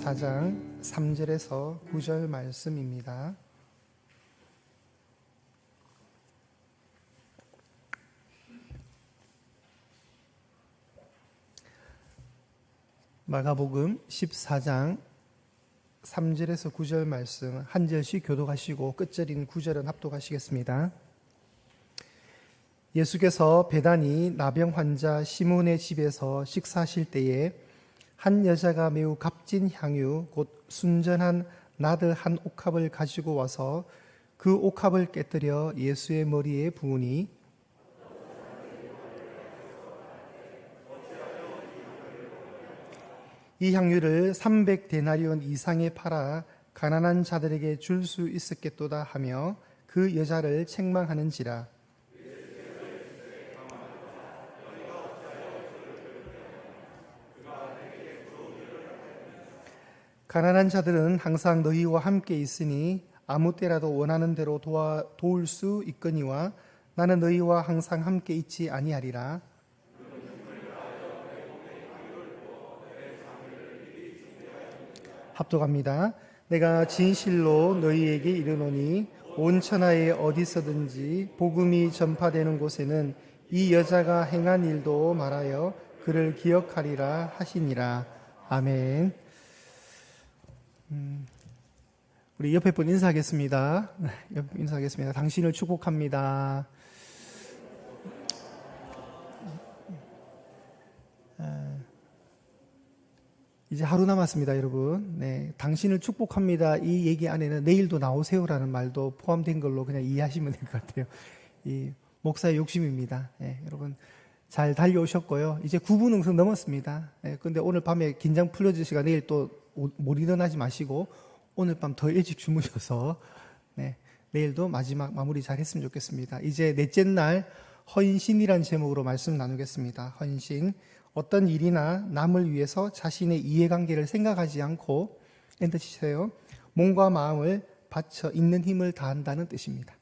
14장 3절에서 9절 말씀입니다. 마가복음 14장 3절에서 9절 말씀 한 절씩 교독하시고 끝절인 9절은 합독하시겠습니다. 예수께서 베다니 나병 환자 시몬의 집에서 식사하실 때에 한 여자가 매우 값진 향유 곧 순전한 나드 한 옥합을 가지고 와서 그 옥합을 깨뜨려 예수의 머리에 부으니 이 향유를 300데나리온 이상에 팔아 가난한 자들에게 줄 수 있었겠도다 하며 그 여자를 책망하는지라. 가난한 자들은 항상 너희와 함께 있으니 아무 때라도 원하는 대로 도울 수 있거니와 나는 너희와 항상 함께 있지 아니하리라. 합독합니다. 내가 진실로 너희에게 이르노니 온 천하에 어디서든지 복음이 전파되는 곳에는 이 여자가 행한 일도 말하여 그를 기억하리라 하시니라. 아멘. 우리 옆에 분 인사하겠습니다. 인사하겠습니다. 당신을 축복합니다. 이제 하루 남았습니다, 여러분. 네, 당신을 축복합니다. 이 얘기 안에는 내일도 나오세요라는 말도 포함된 걸로 그냥 이해하시면 될 것 같아요. 이 목사의 욕심입니다. 네, 여러분 잘 달려오셨고요. 이제 9분 응선 넘었습니다. 네, 근데 오늘 밤에 긴장 풀어주시가 내일 또 못 일어나지 마시고 오늘 밤 더 일찍 주무셔서 네, 내일도 마지막 마무리 잘 했으면 좋겠습니다. 이제 넷째 날 헌신이란 제목으로 말씀 나누겠습니다. 헌신. 어떤 일이나 남을 위해서 자신의 이해관계를 생각하지 않고 엔터 치세요. 몸과 마음을 바쳐 있는 힘을 다한다는 뜻입니다.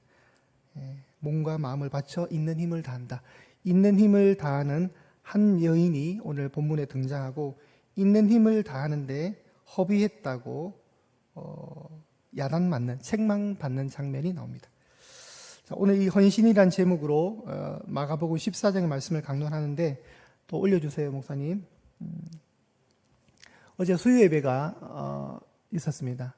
몸과 마음을 바쳐 있는 힘을 다한다. 있는 힘을 다하는 한 여인이 오늘 본문에 등장하고 있는 힘을 다하는데 허비했다고 야단맞는 책망받는 장면이 나옵니다. 자, 오늘 이 헌신이란 제목으로 마가복음 14장의 말씀을 강론하는데 또 올려주세요, 목사님. 어제 수요 예배가 있었습니다.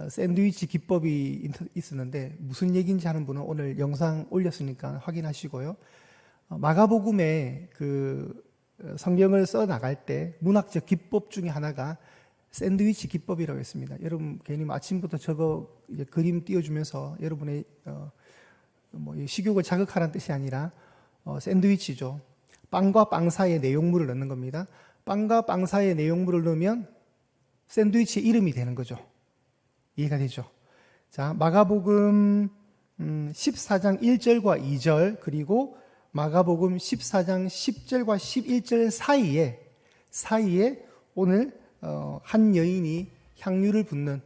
샌드위치 기법이 있었는데 무슨 얘기인지 하는 분은 오늘 영상 올렸으니까 확인하시고요. 마가복음에 그 성경을 써 나갈 때 문학적 기법 중에 하나가 샌드위치 기법이라고 했습니다. 여러분 괜히 아침부터 저거 이제 그림 띄워주면서 여러분의 식욕을 자극하라는 뜻이 아니라 샌드위치죠. 빵과 빵 사이에 내용물을 넣는 겁니다. 빵과 빵 사이에 내용물을 넣으면 샌드위치 이름이 되는 거죠. 이해가 되죠? 자, 마가복음 14장 1절과 2절 그리고 마가복음 14장 10절과 11절 사이에 오늘 한 여인이 향유를 붓는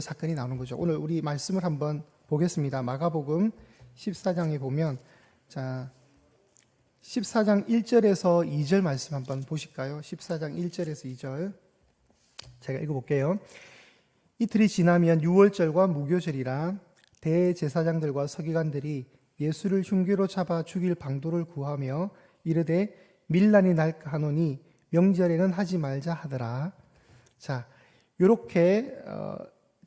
사건이 나오는 거죠. 오늘 우리 말씀을 한번 보겠습니다. 마가복음 14장에 보면 자 14장 1절에서 2절 말씀 한번 보실까요? 14장 1절에서 2절 제가 읽어볼게요. 이틀이 지나면 유월절과 무교절이라 대제사장들과 서기관들이 예수를 흉기로 잡아 죽일 방도를 구하며 이르되 밀란이 날까 하노니 명절에는 하지 말자 하더라. 자, 요렇게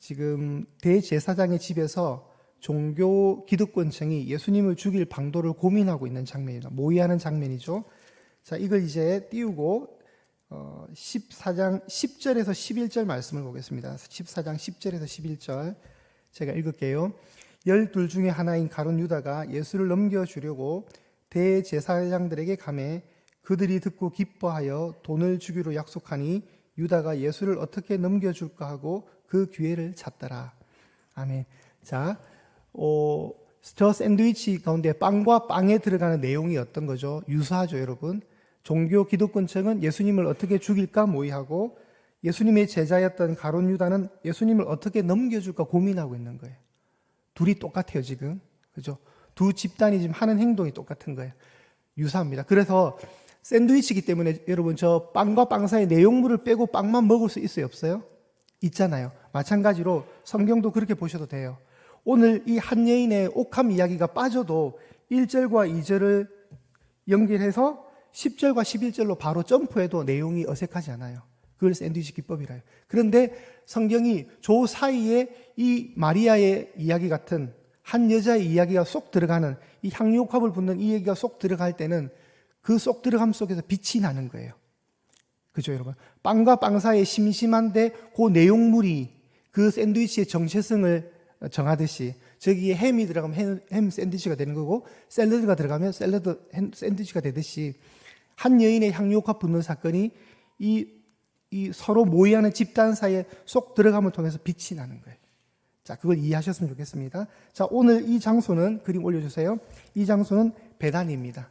지금 대제사장의 집에서 종교 기득권층이 예수님을 죽일 방도를 고민하고 있는 장면이다. 모의하는 장면이죠. 자, 이걸 이제 띄우고 14장 10절에서 11절 말씀을 보겠습니다. 14장 10절에서 11절 제가 읽을게요. 12 중에 하나인 가룟 유다가 예수를 넘겨주려고 대제사장들에게 가매 그들이 듣고 기뻐하여 돈을 주기로 약속하니 유다가 예수를 어떻게 넘겨줄까 하고 그 기회를 찾더라. 아멘. 자, 저 샌드위치 가운데 빵과 빵에 들어가는 내용이 어떤 거죠? 유사하죠, 여러분. 종교 기득권층은 예수님을 어떻게 죽일까 모의하고 예수님의 제자였던 가룟 유다는 예수님을 어떻게 넘겨줄까 고민하고 있는 거예요. 둘이 똑같아요, 지금. 그죠? 두 집단이 지금 하는 행동이 똑같은 거예요. 유사합니다. 그래서 샌드위치이기 때문에 여러분 저 빵과 빵 사이 내용물을 빼고 빵만 먹을 수 있어요, 없어요? 있잖아요. 마찬가지로 성경도 그렇게 보셔도 돼요. 오늘 이 한 여인의 옥함 이야기가 빠져도 1절과 2절을 연결해서 10절과 11절로 바로 점프해도 내용이 어색하지 않아요. 그걸 샌드위치 기법이라요. 그런데 성경이 저 사이에 이 마리아의 이야기 같은 한 여자의 이야기가 쏙 들어가는 이 향유옥합을 붓는 이 얘기가 쏙 들어갈 때는 그 쏙 들어감 속에서 빛이 나는 거예요. 그죠, 여러분? 빵과 빵 사이에 심심한데 그 내용물이 그 샌드위치의 정체성을 정하듯이 저기에 햄이 들어가면 햄 샌드위치가 되는 거고 샐러드가 들어가면 샐러드 샌드위치가 되듯이 한 여인의 향유옥합 붓는 사건이 이 서로 모의하는 집단 사이에 쏙 들어감을 통해서 빛이 나는 거예요. 자, 그걸 이해하셨으면 좋겠습니다. 자, 오늘 이 장소는 그림 올려주세요. 이 장소는 베다니입니다.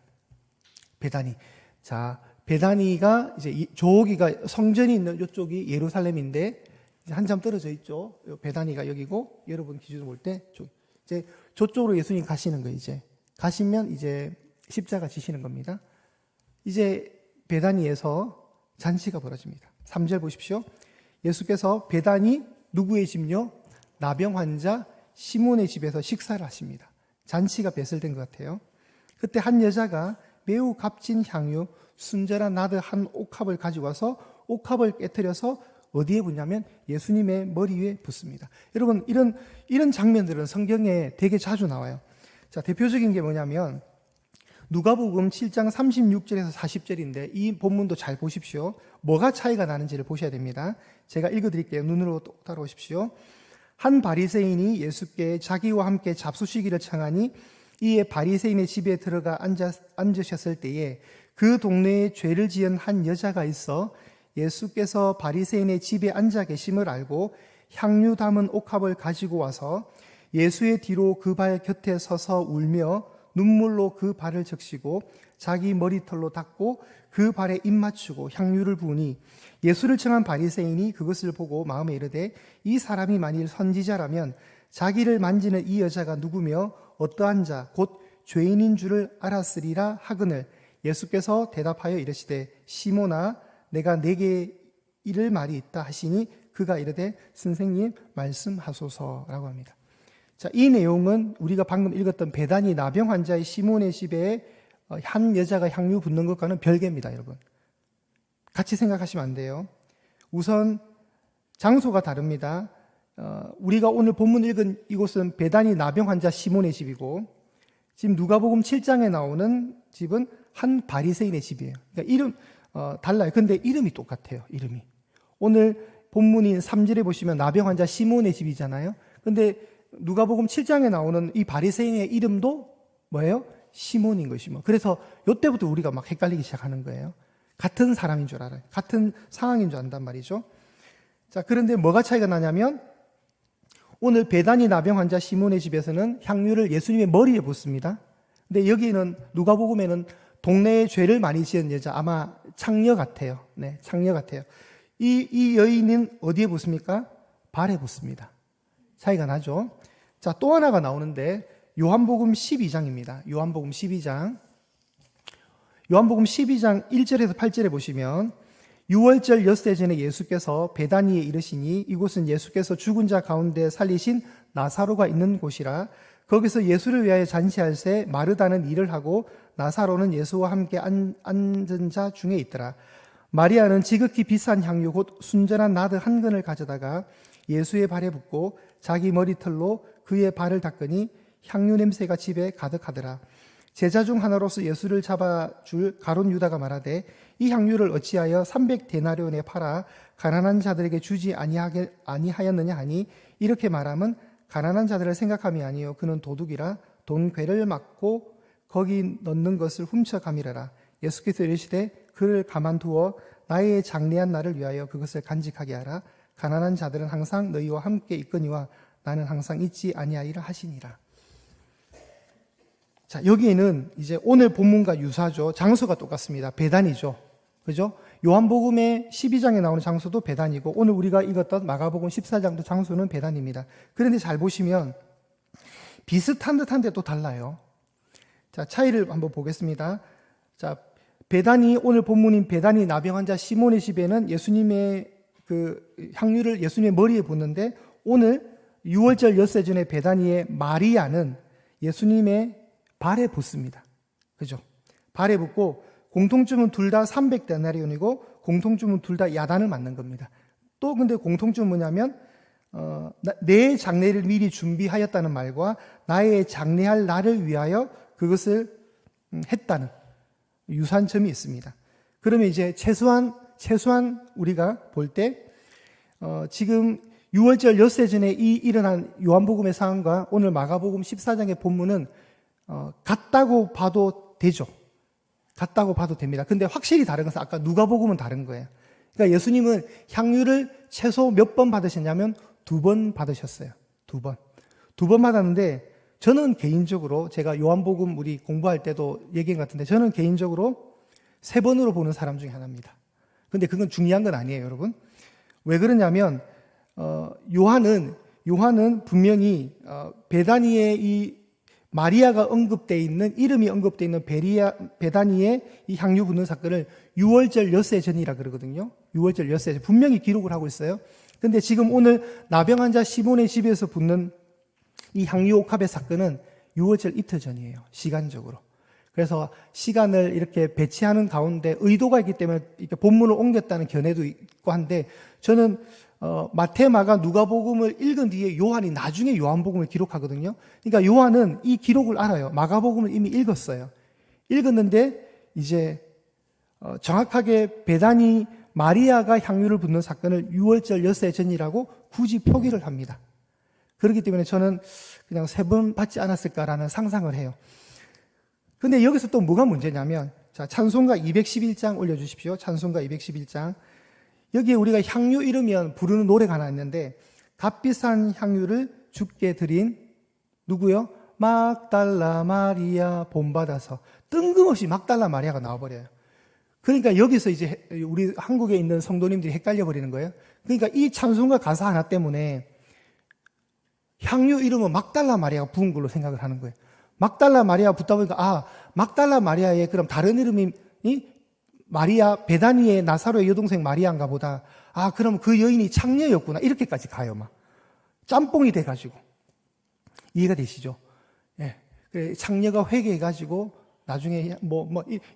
베다니. 자, 베다니가 이제 저기가 성전이 있는 이쪽이 예루살렘인데 한참 떨어져 있죠. 베다니가 여기고 여러분 기준으로 볼 때 이제 저쪽으로 예수님 가시는 거예요. 이제 가시면 이제 십자가 지시는 겁니다. 이제 베다니에서 잔치가 벌어집니다. 3절 보십시오. 예수께서 베다니 누구의 집요? 나병 환자 시몬의 집에서 식사를 하십니다. 잔치가 배설된 것 같아요. 그때 한 여자가 매우 값진 향유 순절한 나드 한 옥합을 가지고 와서 옥합을 깨뜨려서 어디에 붓냐면 예수님의 머리 위에 붓습니다. 여러분 이런 장면들은 성경에 되게 자주 나와요. 자, 대표적인 게 뭐냐면 누가복음 7장 36절에서 40절인데 이 본문도 잘 보십시오. 뭐가 차이가 나는지를 보셔야 됩니다. 제가 읽어드릴게요. 눈으로 따라오십시오. 한 바리새인이 예수께 자기와 함께 잡수시기를 청하니 이에 바리새인의 집에 들어가 앉으셨을 때에 그 동네에 죄를 지은 한 여자가 있어 예수께서 바리새인의 집에 앉아 계심을 알고 향유 담은 옥합을 가지고 와서 예수의 뒤로 그 발 곁에 서서 울며 눈물로 그 발을 적시고 자기 머리털로 닦고 그 발에 입 맞추고 향유를 부으니 예수를 청한 바리새인이 그것을 보고 마음에 이르되 이 사람이 만일 선지자라면 자기를 만지는 이 여자가 누구며 어떠한 자 곧 죄인인 줄을 알았으리라 하거늘 예수께서 대답하여 이르시되 시몬아 내가 네게 이를 말이 있다 하시니 그가 이르되 선생님 말씀하소서라고 합니다. 자, 이 내용은 우리가 방금 읽었던 베다니 나병 환자의 시몬의 집에 한 여자가 향유 붓는 것과는 별개입니다, 여러분. 같이 생각하시면 안 돼요. 우선 장소가 다릅니다. 우리가 오늘 본문 읽은 이곳은 베다니 나병 환자 시몬의 집이고 지금 누가복음 7장에 나오는 집은 한 바리새인의 집이에요. 그러니까 이름 달라요. 근데 이름이 똑같아요. 이름이. 오늘 본문인 3절에 보시면 나병 환자 시몬의 집이잖아요. 근데 누가복음 7장에 나오는 이 바리새인의 이름도 뭐예요? 시몬인 것이죠. 그래서 이때부터 우리가 막 헷갈리기 시작하는 거예요. 같은 사람인 줄 알아요. 같은 상황인 줄 안단 말이죠. 자, 그런데 뭐가 차이가 나냐면 오늘 베다니 나병 환자 시몬의 집에서는 향유를 예수님의 머리에 붓습니다. 근데 여기는 누가복음에는 동네에 죄를 많이 지은 여자, 아마 창녀 같아요. 네, 창녀 같아요. 이 여인은 어디에 붓습니까? 발에 붓습니다. 차이가 나죠. 자, 또 하나가 나오는데 요한복음 12장입니다. 요한복음 12장 1절에서 8절에 보시면 6월절 엿새 전에 예수께서 베다니에 이르시니 이곳은 예수께서 죽은 자 가운데 살리신 나사로가 있는 곳이라 거기서 예수를 위하여 잔치할 새 마르다는 일을 하고 나사로는 예수와 함께 앉은 자 중에 있더라. 마리아는 지극히 비싼 향유 곧 순전한 나드 한 근을 가져다가 예수의 발에 붓고 자기 머리털로 그의 발을 닦으니 향유 냄새가 집에 가득하더라. 제자 중 하나로서 예수를 잡아줄 가룟 유다가 말하되 이 향유를 어찌하여 300데나리온에 팔아 가난한 자들에게 주지 아니하였느냐 하니 이렇게 말하면 가난한 자들을 생각함이 아니요 그는 도둑이라 돈 괴를 막고 거기 넣는 것을 훔쳐가미라라. 예수께서 이르시되 그를 가만두어 나의 장래한 날을 위하여 그것을 간직하게 하라. 가난한 자들은 항상 너희와 함께 있거니와 나는 항상 있지 아니하리라 하시니라. 자, 여기에는 이제 오늘 본문과 유사하죠. 장소가 똑같습니다. 베단이죠. 그죠? 요한복음의 12장에 나오는 장소도 베단이고 오늘 우리가 읽었던 마가복음 14장도 장소는 베단입니다. 그런데 잘 보시면 비슷한 듯한데 또 달라요. 자, 차이를 한번 보겠습니다. 자, 베다니, 오늘 본문인 베다니 나병 환자 시몬의 집에는 예수님의 그 향유를 예수님의 머리에 붓는데, 오늘 유월절 엿새 전에 베다니의 마리아는 예수님의 발에 붓습니다. 그죠? 발에 붓고, 공통점은 둘 다 300데나리온이고 공통점은 둘 다 야단을 맞는 겁니다. 또 근데 공통점은 뭐냐면 내 장례를 미리 준비하였다는 말과 나의 장례할 날을 위하여 그것을 했다는 유사점이 있습니다. 그러면 이제 최소한 우리가 볼 때 지금 6월절 엿새 전에 이 일어난 요한복음의 상황과 오늘 마가복음 14장의 본문은 같다고 봐도 되죠. 같다고 봐도 됩니다. 근데 확실히 다른 것은 아까 누가복음은 다른 거예요. 그러니까 예수님은 향유를 최소 몇 번 받으셨냐면 2번 받으셨어요. 2번. 2번 받았는데 저는 개인적으로 제가 요한복음 우리 공부할 때도 얘기한 것 같은데 저는 개인적으로 3번으로 보는 사람 중에 하나입니다. 근데 그건 중요한 건 아니에요, 여러분. 왜 그러냐면 요한은 분명히 베다니의 이 마리아가 언급되어 있는, 이름이 언급되어 있는 베다니의 이 향유 붓는 사건을 6월절 엿새 전이라 그러거든요. 6월절 엿새 전. 분명히 기록을 하고 있어요. 근데 지금 오늘 나병 환자 시몬의 집에서 붓는 이 향유 옥합의 사건은 6월절 이틀 전이에요. 시간적으로. 그래서 시간을 이렇게 배치하는 가운데 의도가 있기 때문에 이렇게 본문을 옮겼다는 견해도 있고 한데, 저는 마태, 마가, 누가복음을 읽은 뒤에 요한이 나중에 요한복음을 기록하거든요. 그러니까 요한은 이 기록을 알아요. 마가복음을 이미 읽었어요. 읽었는데 이제 정확하게 베다니 마리아가 향유를 붓는 사건을 6월절 엿새 전이라고 굳이 표기를 합니다. 그렇기 때문에 저는 그냥 3번 받지 않았을까라는 상상을 해요. 근데 여기서 또 뭐가 문제냐면, 자, 찬송가 211장 올려주십시오. 찬송가 211장. 여기에 우리가 향유 이르면 부르는 노래가 하나 있는데, 값비싼 향유를 주께 드린 누구요? 막달라 마리아 본받아서. 뜬금없이 막달라 마리아가 나와버려요. 그러니까 여기서 이제 우리 한국에 있는 성도님들이 헷갈려 버리는 거예요. 그러니까 이 찬송가 가사 하나 때문에 향유 이름은 막달라 마리아가 부은 걸로 생각을 하는 거예요. 막달라 마리아 붙다 보니까 막달라 마리아의 그럼 다른 이름이 마리아, 베다니의 나사로의 여동생 마리아인가 보다. 그럼 그 여인이 창녀였구나. 이렇게까지 가요, 막. 짬뽕이 돼가지고. 이해가 되시죠? 예. 그래, 창녀가 회개해가지고 나중에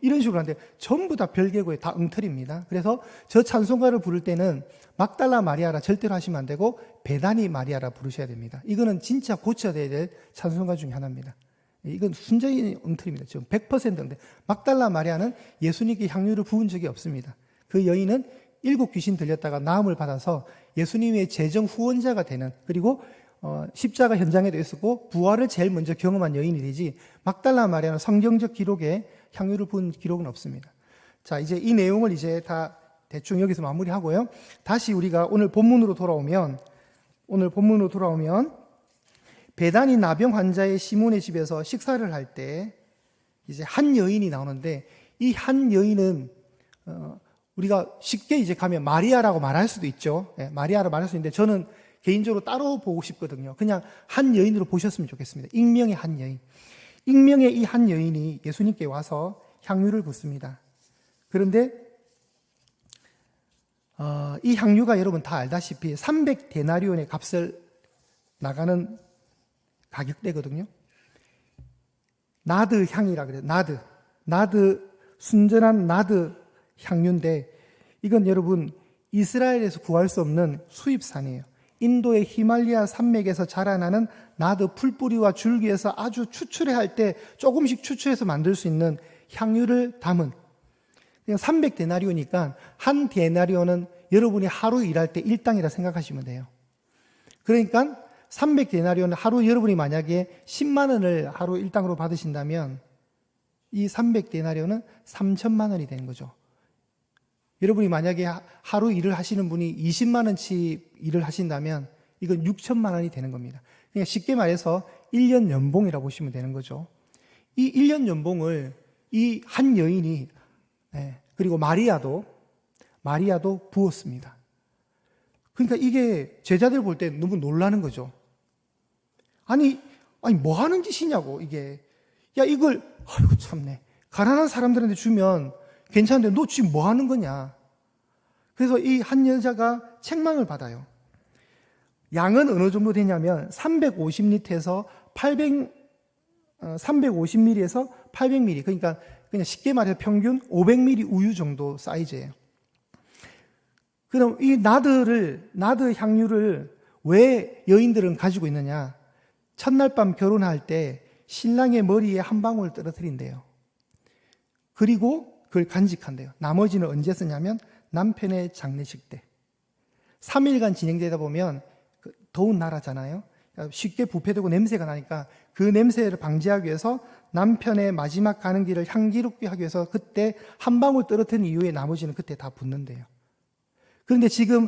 이런 식으로 하는데 전부 다 별개고에 다 엉터리입니다. 그래서 저 찬송가를 부를 때는 막달라 마리아라 절대로 하시면 안 되고 베다니 마리아라 부르셔야 됩니다. 이거는 진짜 고쳐야 될 찬송가 중에 하나입니다. 이건 순전히 엉터리입니다. 지금 100%인데 막달라 마리아는 예수님께 향유를 부은 적이 없습니다. 그 여인은 7 귀신 들렸다가 나음을 받아서 예수님의 재정 후원자가 되는, 그리고 십자가 현장에도 있었고 부활을 제일 먼저 경험한 여인이 되지, 막달라 마리아는 성경적 기록에 향유를 부은 기록은 없습니다. 자, 이제 이 내용을 이제 다 대충 여기서 마무리하고요. 다시 우리가 오늘 본문으로 돌아오면 베다니 나병 환자의 시몬의 집에서 식사를 할 때 이제 한 여인이 나오는데, 이 한 여인은 우리가 쉽게 이제 가면 마리아라고 말할 수도 있죠. 네, 마리아라고 말할 수 있는데 저는 개인적으로 따로 보고 싶거든요. 그냥 한 여인으로 보셨으면 좋겠습니다. 익명의 한 여인. 익명의 이 한 여인이 예수님께 와서 향유를 붓습니다. 그런데 이 향유가 여러분 다 알다시피 300데나리온의 값을 나가는 가격대거든요. 나드 향이라 그래요. 나드, 순전한 나드 향유인데, 이건 여러분 이스라엘에서 구할 수 없는 수입산이에요. 인도의 히말리아 산맥에서 자라나는 나드 풀뿌리와 줄기에서 아주 추출해야 할 때 조금씩 추출해서 만들 수 있는 향유를 담은, 그냥 300데나리온이니까 한 데나리온은 여러분이 하루 일할 때 일당이라 생각하시면 돼요. 그러니까 300데나리온을 하루 여러분이 만약에 10만 원을 하루 일당으로 받으신다면 이 300데나리온은 3천만 원이 되는 거죠. 여러분이 만약에 하루 일을 하시는 분이 20만 원치 일을 하신다면 이건 6천만 원이 되는 겁니다. 그러니까 쉽게 말해서 1년 연봉이라고 보시면 되는 거죠. 이 1년 연봉을 이 한 여인이, 그리고 마리아도 부었습니다. 그러니까 이게 제자들 볼 때 너무 놀라는 거죠. 아니 뭐 하는 짓이냐고, 이게. 야, 이걸, 아이고 참네, 가난한 사람들한테 주면 괜찮은데 너 지금 뭐 하는 거냐? 그래서 이 한 여자가 책망을 받아요. 양은 어느 정도 되냐면 350리터에서 350ml에서 800ml. 그러니까 그냥 쉽게 말해서 평균 500ml 우유 정도 사이즈예요. 그럼 이 나드 향유를 왜 여인들은 가지고 있느냐? 첫날 밤 결혼할 때 신랑의 머리에 한 방울 떨어뜨린대요. 그리고 그걸 간직한대요. 나머지는 언제 쓰냐면 남편의 장례식 때. 3일간 진행되다 보면 더운 나라잖아요. 쉽게 부패되고 냄새가 나니까 그 냄새를 방지하기 위해서 남편의 마지막 가는 길을 향기롭게 하기 위해서 그때 한 방울 떨어뜨린 이후에 나머지는 그때 다 붓는데요. 그런데 지금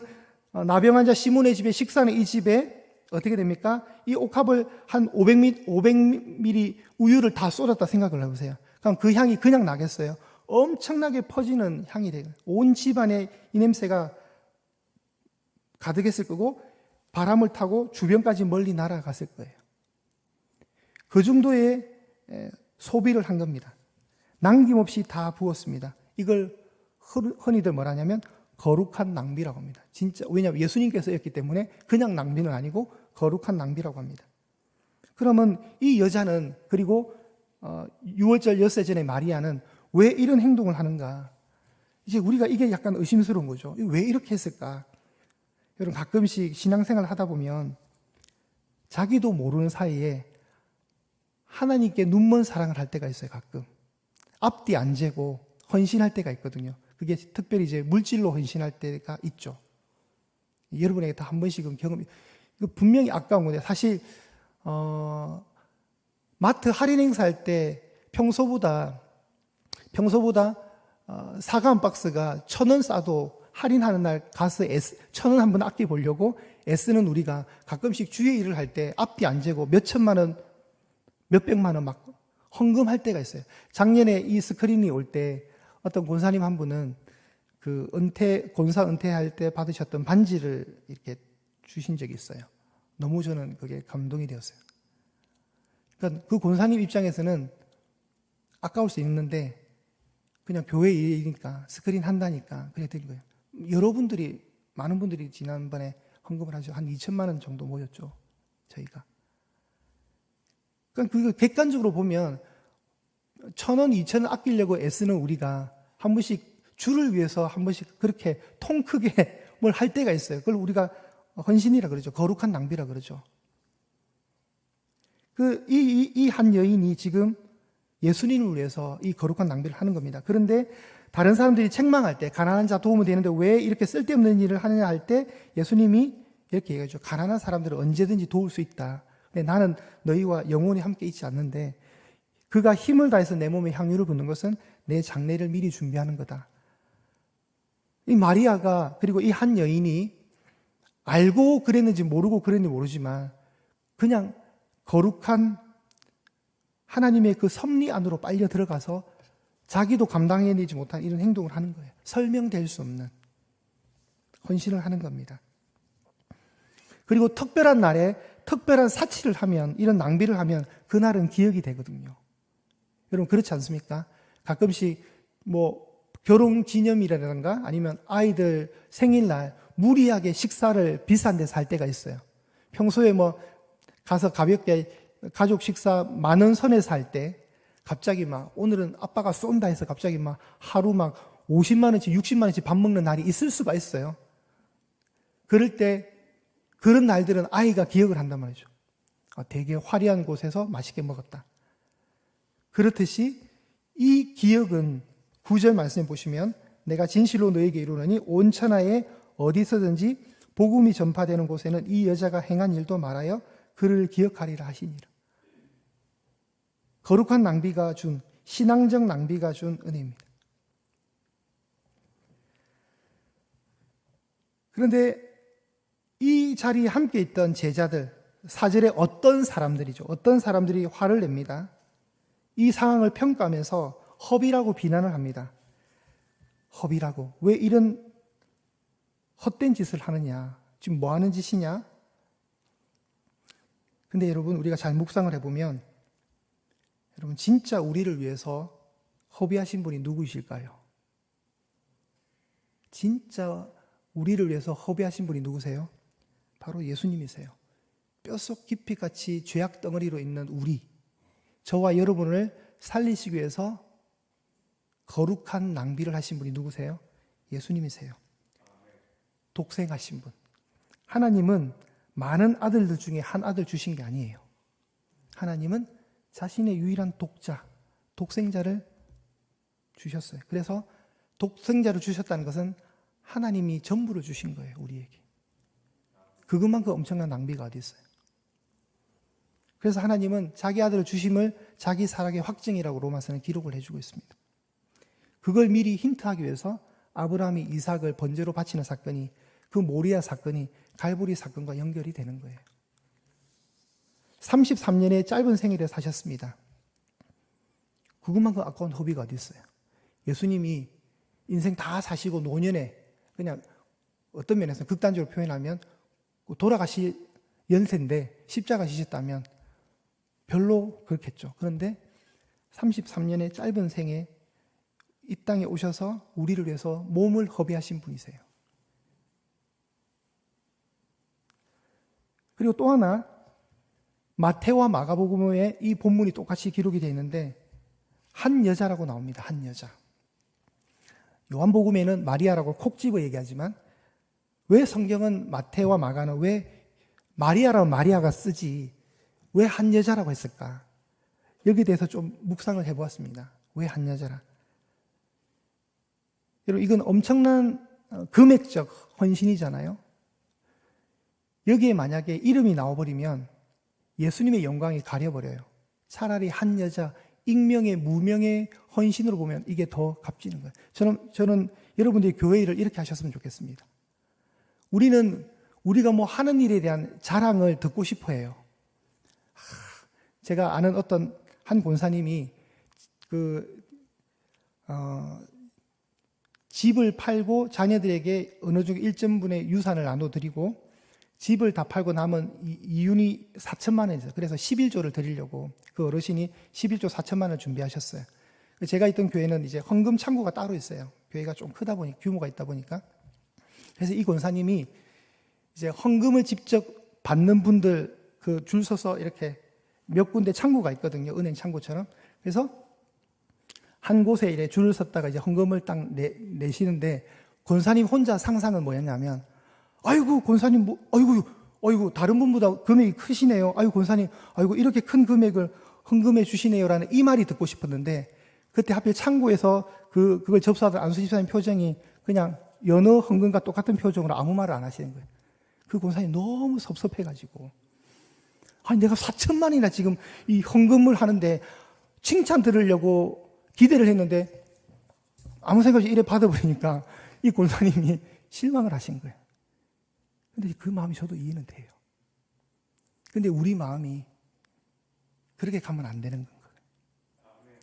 나병 환자 시몬의 집에 식사는 이 집에 어떻게 됩니까? 이 옥합을 한 500ml 우유를 다 쏟았다 생각을 해보세요. 그럼 그 향이 그냥 나겠어요? 엄청나게 퍼지는 향이 돼요. 온 집안에 이 냄새가 가득했을 거고 바람을 타고 주변까지 멀리 날아갔을 거예요. 그 정도의 소비를 한 겁니다. 남김없이 다 부었습니다. 이걸 흔히들 뭐라냐면 거룩한 낭비라고 합니다. 진짜 왜냐하면 예수님께서 했기 때문에 그냥 낭비는 아니고 거룩한 낭비라고 합니다. 그러면 이 여자는 그리고 6월절 엿새 전에 마리아는 왜 이런 행동을 하는가? 이제 우리가 이게 약간 의심스러운 거죠. 왜 이렇게 했을까? 여러분 가끔씩 신앙생활을 하다 보면 자기도 모르는 사이에 하나님께 눈먼 사랑을 할 때가 있어요. 가끔 앞뒤 안 재고 헌신할 때가 있거든요. 그게 특별히 이제 물질로 헌신할 때가 있죠. 여러분에게 다 한 번씩은 경험이 분명히 아까운 건데 사실 마트 할인 행사할 때 평소보다 사과 한 박스가 1,000원 싸도 할인하는 날 가서 1,000원 한번 아껴 보려고 애쓰는 우리가 가끔씩 주의 일을 할 때 앞뒤 안 재고 몇 천만 원, 몇 백만 원 막 헌금할 때가 있어요. 작년에 이 스크린이 올 때 어떤 권사님 한 분은 그 권사 은퇴할 때 받으셨던 반지를 이렇게 주신 적이 있어요. 너무 저는 그게 감동이 되었어요. 그러니까 그 권사님 입장에서는 아까울 수 있는데 그냥 교회 일이니까 스크린 한다니까 그래 된 거예요. 여러분들이 많은 분들이 지난번에 헌금을 하셔 한 2천만 원 정도 모였죠. 저희가. 그러니까 그거 객관적으로 보면 1,000원, 2,000원 아끼려고 애쓰는 우리가 한 번씩 주를 위해서 한 번씩 그렇게 통 크게 뭘 할 때가 있어요. 그걸 우리가 헌신이라 그러죠. 거룩한 낭비라 그러죠. 이 한 여인이 지금 예수님을 위해서 이 거룩한 낭비를 하는 겁니다. 그런데 다른 사람들이 책망할 때 가난한 자 도우면 되는데 왜 이렇게 쓸데없는 일을 하느냐 할 때 예수님이 이렇게 얘기하죠. 가난한 사람들은 언제든지 도울 수 있다. 근데 나는 너희와 영원히 함께 있지 않는데 그가 힘을 다해서 내 몸에 향유를 붓는 것은 내 장례를 미리 준비하는 거다. 이 마리아가 그리고 이 한 여인이 알고 그랬는지 모르고 그랬는지 모르지만 그냥 거룩한 하나님의 그 섭리 안으로 빨려 들어가서 자기도 감당해내지 못한 이런 행동을 하는 거예요. 설명될 수 없는 헌신을 하는 겁니다. 그리고 특별한 날에 특별한 사치를 하면 이런 낭비를 하면 그날은 기억이 되거든요. 여러분 그렇지 않습니까? 가끔씩 뭐 결혼 기념일이라든가 아니면 아이들 생일날 무리하게 식사를 비싼 데서 할 때가 있어요. 평소에 뭐 가서 가볍게 가족 식사 10,000원 선에서 할 때 갑자기 막 오늘은 아빠가 쏜다 해서 갑자기 막 하루 막 50만 원치 60만 원치 밥 먹는 날이 있을 수가 있어요. 그럴 때 그런 날들은 아이가 기억을 한단 말이죠. 되게 화려한 곳에서 맛있게 먹었다. 그렇듯이 이 기억은 9절 말씀에 보시면 내가 진실로 너에게 이르노니 온 천하에 어디서든지 복음이 전파되는 곳에는 이 여자가 행한 일도 말하여 그를 기억하리라 하시니라. 거룩한 낭비가 준 신앙적 낭비가 준 은혜입니다. 그런데 이 자리에 함께 있던 제자들 4절에 어떤 사람들이죠. 어떤 사람들이 화를 냅니다. 이 상황을 평가하면서 허비라고 비난을 합니다. 허비라고. 왜 이런 헛된 짓을 하느냐? 지금 뭐 하는 짓이냐? 근데 여러분 우리가 잘 묵상을 해보면 여러분 진짜 우리를 위해서 허비하신 분이 누구이실까요? 진짜 우리를 위해서 허비하신 분이 누구세요? 바로 예수님이세요. 뼛속 깊이 같이 죄악 덩어리로 있는 우리, 저와 여러분을 살리시기 위해서 거룩한 낭비를 하신 분이 누구세요? 예수님이세요. 독생하신 분. 하나님은 많은 아들들 중에 한 아들 주신 게 아니에요. 하나님은 자신의 유일한 독자, 독생자를 주셨어요. 그래서 독생자를 주셨다는 것은 하나님이 전부를 주신 거예요, 우리에게. 그것만큼 엄청난 낭비가 어디 있어요. 그래서 하나님은 자기 아들을 주심을 자기 사랑의 확증이라고 로마서는 기록을 해주고 있습니다. 그걸 미리 힌트하기 위해서 아브라함이 이삭을 번제로 바치는 사건이, 그 모리아 사건이 갈보리 사건과 연결이 되는 거예요. 33년의 짧은 생일에 사셨습니다. 그것만큼 아까운 허비가 어디 있어요. 예수님이 인생 다 사시고 노년에 그냥 어떤 면에서 극단적으로 표현하면 돌아가실 연세인데 십자가 지셨다면 별로 그렇겠죠. 그런데 33년의 짧은 생에 이 땅에 오셔서 우리를 위해서 몸을 허비하신 분이세요. 그리고 또 하나, 마태와 마가복음에 이 본문이 똑같이 기록이 되어 있는데 한 여자라고 나옵니다. 한 여자. 요한복음에는 마리아라고 콕 집어 얘기하지만 왜 성경은 마태와 마가는 왜 마리아라고 마리아가 쓰지 왜 한 여자라고 했을까? 여기에 대해서 좀 묵상을 해보았습니다. 왜 한 여자라? 여러분, 이건 엄청난 금액적 헌신이잖아요. 여기에 만약에 이름이 나와버리면 예수님의 영광이 가려버려요. 차라리 한 여자, 익명의 무명의 헌신으로 보면 이게 더 값지는 거예요. 저는 여러분들이 교회 일을 이렇게 하셨으면 좋겠습니다. 우리가 뭐 하는 일에 대한 자랑을 듣고 싶어 해요. 제가 아는 어떤 한 권사님이 집을 팔고 자녀들에게 어느 정도 일정분의 유산을 나눠드리고 집을 다 팔고 남은 이윤이 4천만 원이었어요. 그래서 11조를 드리려고 그 어르신이 11조 4천만 원을 준비하셨어요. 제가 있던 교회는 이제 헌금 창구가 따로 있어요. 교회가 좀 크다 보니 규모가 있다 보니까. 그래서 이 권사님이 이제 헌금을 직접 받는 분들 그 줄 서서 이렇게 몇 군데 창구가 있거든요. 은행 창구처럼. 그래서 한 곳에 이렇게 줄을 섰다가 이제 헌금을 딱 내시는데 권사님 혼자 상상은 뭐였냐면 아이고 권사님 아이고 다른 분보다 금액이 크시네요. 아이고 권사님 아이고 이렇게 큰 금액을 헌금해 주시네요라는 이 말이 듣고 싶었는데 그때 하필 창구에서 그걸 접수하던 안수 집사님 표정이 그냥 여느 헌금과 똑같은 표정으로 아무 말을 안 하시는 거예요. 그 권사님 너무 섭섭해가지고 아니 내가 4천만 원이나 지금 이 헌금을 하는데 칭찬 들으려고 기대를 했는데 아무 생각 없이 이래 받아버리니까 이 권사님이 실망을 하신 거예요. 근데 그 마음이 저도 이해는 돼요. 근데 우리 마음이 그렇게 가면 안 되는 거예요.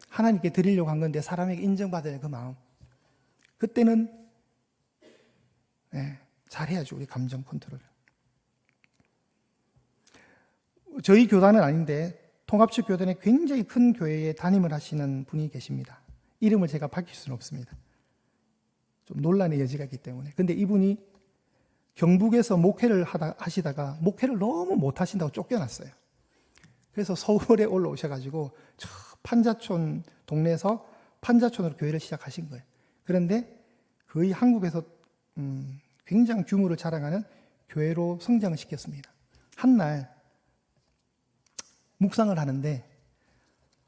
하나님께 드리려고 한 건데 사람에게 인정받을 그 마음. 그때는 잘해야죠. 우리 감정 컨트롤. 저희 교단은 아닌데 통합식 교단에 굉장히 큰 교회에 담임을 하시는 분이 계십니다. 이름을 제가 밝힐 수는 없습니다. 좀 논란의 여지가 있기 때문에. 근데 이분이 경북에서 목회를 하시다가 목회를 너무 못하신다고 쫓겨났어요. 그래서 서울에 올라오셔가지고 저 판자촌 동네에서 판자촌으로 교회를 시작하신 거예요. 그런데 거의 한국에서 굉장히 규모를 자랑하는 교회로 성장을 시켰습니다. 한날 묵상을 하는데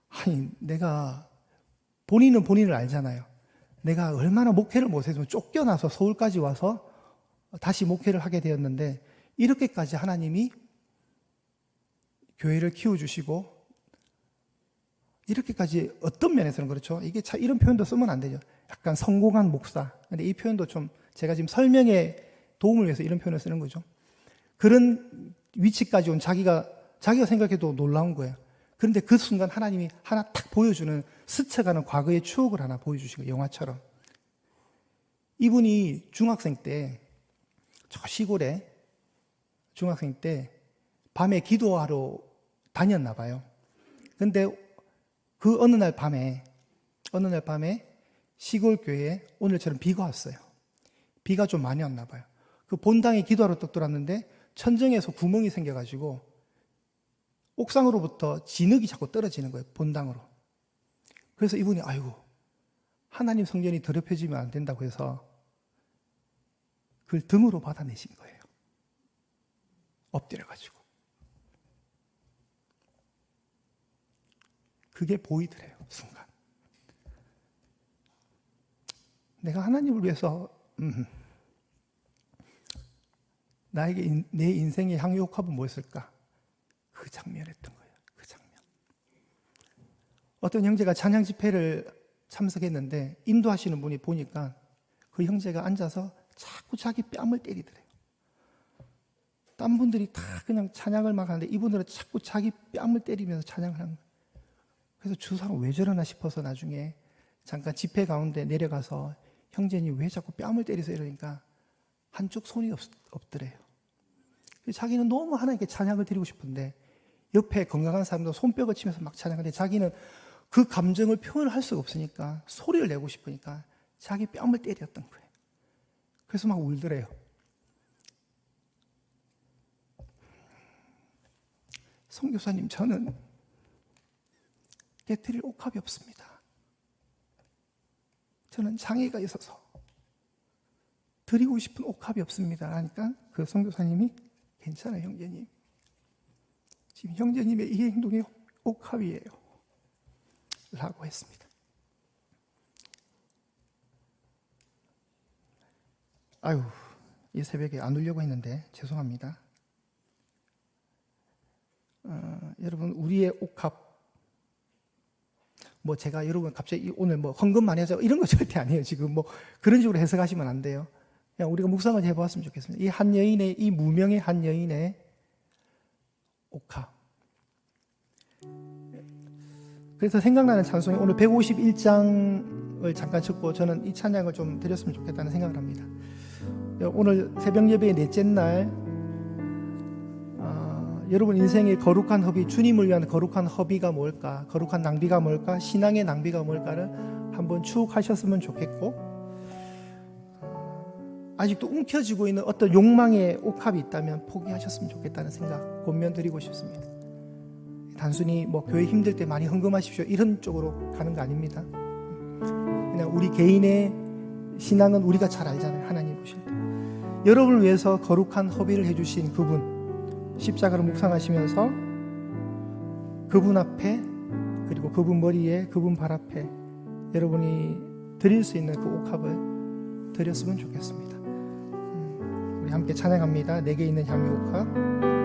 아니 내가 본인은 본인을 알잖아요. 내가 얼마나 목회를 못해서 쫓겨나서 서울까지 와서 다시 목회를 하게 되었는데 이렇게까지 하나님이 교회를 키워주시고 이렇게까지 어떤 면에서는 그렇죠. 이게 이런 표현도 쓰면 안 되죠. 약간 성공한 목사. 근데 이 표현도 좀 제가 지금 설명에 도움을 위해서 이런 표현을 쓰는 거죠. 그런 위치까지 온 자기가 생각해도 놀라운 거예요. 그런데 그 순간 하나님이 하나 탁 보여주는 스쳐가는 과거의 추억을 하나 보여주신 거예요. 영화처럼. 이분이 중학생 때 저 시골에 중학생 때 밤에 기도하러 다녔나 봐요. 근데 그 어느 날 밤에 시골 교회에 오늘처럼 비가 왔어요. 비가 좀 많이 왔나 봐요. 그 본당에 기도하러 떡 들어왔는데 천정에서 구멍이 생겨가지고 옥상으로부터 진흙이 자꾸 떨어지는 거예요. 본당으로. 그래서 이분이 아이고 하나님 성전이 더럽혀지면 안 된다고 해서 그걸 등으로 받아내신 거예요. 엎드려가지고. 그게 보이더래요. 순간. 내가 하나님을 위해서 나에게 내 인생의 향유옥합은 뭐였을까? 그 장면이었던 거예요. 그 장면. 어떤 형제가 찬양 집회를 참석했는데 인도하시는 분이 보니까 그 형제가 앉아서 자꾸 자기 뺨을 때리더래요. 딴 분들이 다 그냥 찬양을 막 하는데 이분들은 자꾸 자기 뺨을 때리면서 찬양을 하는 거예요. 그래서 저 사람 왜 저러나 싶어서 나중에 잠깐 집회 가운데 내려가서 형제님 왜 자꾸 뺨을 때리세요? 이러니까 한쪽 손이 없더래요. 자기는 너무 하나님께 찬양을 드리고 싶은데 옆에 건강한 사람도 손뼉을 치면서 막 찬양하는데 자기는 그 감정을 표현할 수가 없으니까 소리를 내고 싶으니까 자기 뺨을 때렸던 거예요. 그래서 막 울더래요. 선교사님, 저는 깨트릴 옥합이 없습니다. 저는 장애가 있어서 드리고 싶은 옥합이 없습니다. 하니까 그 선교사님이 괜찮아요, 형제님. 지금 형제님의 이 행동이 옥합이에요. 라고 했습니다. 아유, 이 새벽에 안 울려고 했는데 죄송합니다. 여러분, 우리의 옥합, 뭐 제가 여러분 갑자기 오늘 뭐 헌금만 해서 이런 거 절대 아니에요. 지금 뭐 그런 식으로 해석하시면 안 돼요. 그냥 우리가 묵상을 해보았으면 좋겠습니다. 이 한 여인의, 이 무명의 한 여인의 옥합. 그래서 생각나는 찬송이 오늘 151장을 잠깐 쳤고 저는 이 찬양을 좀 드렸으면 좋겠다는 생각을 합니다. 오늘 새벽 예배의 넷째 날 여러분 인생의 거룩한 허비, 주님을 위한 거룩한 허비가 뭘까? 거룩한 낭비가 뭘까? 신앙의 낭비가 뭘까를 한번 추억하셨으면 좋겠고 아직도 움켜쥐고 있는 어떤 욕망의 옥합이 있다면 포기하셨으면 좋겠다는 생각 권면드리고 싶습니다. 단순히 뭐 교회 힘들 때 많이 헌금하십시오 이런 쪽으로 가는 거 아닙니다. 그냥 우리 개인의 신앙은 우리가 잘 알잖아요. 하나님 보실 때 여러분을 위해서 거룩한 허비를 해주신 그분 십자가를 묵상하시면서 그분 앞에 그리고 그분 머리에 그분 발 앞에 여러분이 드릴 수 있는 그 옥합을 드렸으면 좋겠습니다. 우리 함께 찬양합니다. 내게 있는 향유 옥합.